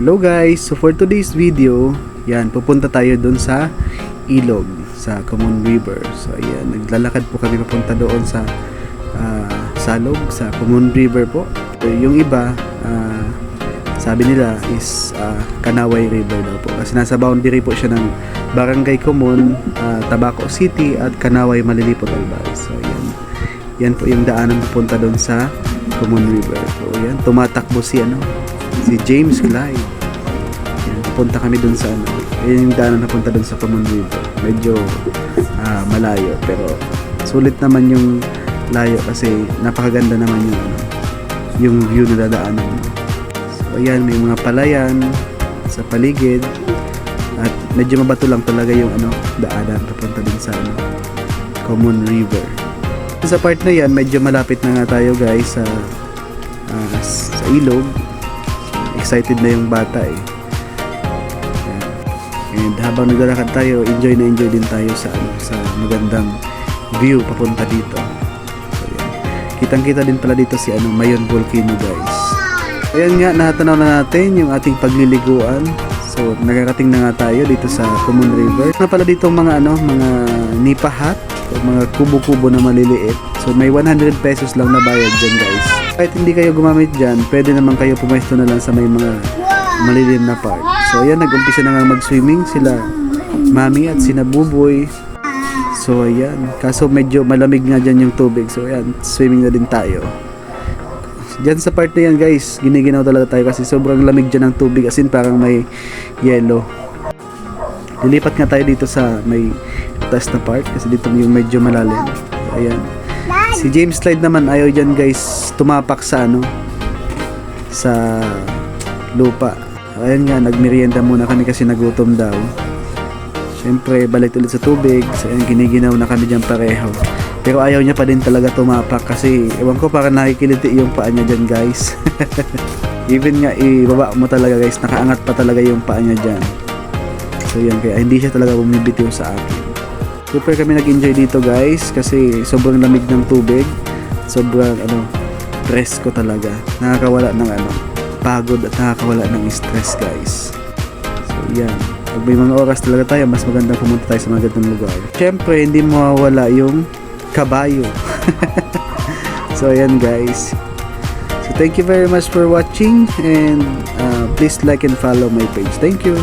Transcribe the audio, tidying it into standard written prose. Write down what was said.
Hello guys, so for today's video, yan, pupunta tayo doon sa ilog, sa Common River. So ayan, naglalakad po kami papunta doon sa Salog, sa Common River po. So, yung iba, sabi nila is Kanaway River daw po. Kasi nasa boundary po siya ng Barangay Common, Tabaco City at Kanaway Malilipot Albay. So ayan, yan po yung daanan pupunta doon sa Common River. So ayan, tumatakbo si James Clyde. Yan, punta kami dun sa yun yung daanan na punta dun sa Common River. Medyo malayo pero sulit naman yung layo kasi napakaganda naman yung view na dadaanan mo. So ayan, may mga palayan sa paligid at medyo mabato lang talaga yung daanan papunta dun sa Common River. Sa part na yan, medyo malapit na nga tayo guys sa ilog. Excited na yung bata eh. And habang naglalakad tayo, enjoy na enjoy din tayo sa magandang view papunta dito. So, yan. Kitang-kita din pala dito si Mayon Volcano guys. Ayan nga, natanaw na natin yung ating pagliliguan. So nakarating na nga tayo dito sa Common River. Na pala dito mga mga nipa hut o mga kubo-kubo na maliliit. So may 100 pesos lang na bayad dyan guys. Kahit hindi kayo gumamit dyan, pwede naman kayo pumesto na lang sa may mga malilim na part. So ayan, nag-umpisa na nga mag-swimming sila Mami at sina Buboy. So ayan, kaso medyo malamig nga dyan yung tubig. So ayan, swimming na din tayo. Dyan sa part na yan guys, giniginaw talaga tayo kasi sobrang lamig dyan ng tubig, as in parang may yellow. Lilipat nga tayo dito sa may taas na part kasi dito yung medyo malalim. So, ayan. Si James Clyde naman ayaw dyan guys tumapak sa sa lupa. Ayan nga, nagmerienda muna kami kasi nagutom daw. Siyempre balik ulit sa tubig. So ayan, giniginaw na kami dyan pareho. Pero ayaw niya pa din talaga tumapak kasi ewan ko, parang nakikiliti yung paa niya dyan guys. Even nga ibaba mo talaga guys, nakaangat pa talaga yung paa niya dyan. So yan, kaya hindi siya talaga bumibitiw sa akin. Super kami nag-enjoy dito guys kasi sobrang lamig ng tubig. Sobrang presko talaga. Nakakawala ng pagod at nakakawala ng stress guys. So yan, pag may mga oras talaga tayo, mas magandang pumunta tayo sa mga ganitong lugar. Siyempre hindi mawawala yung kabayo. So ayan guys. So thank you very much for watching and please like and follow my page. Thank you.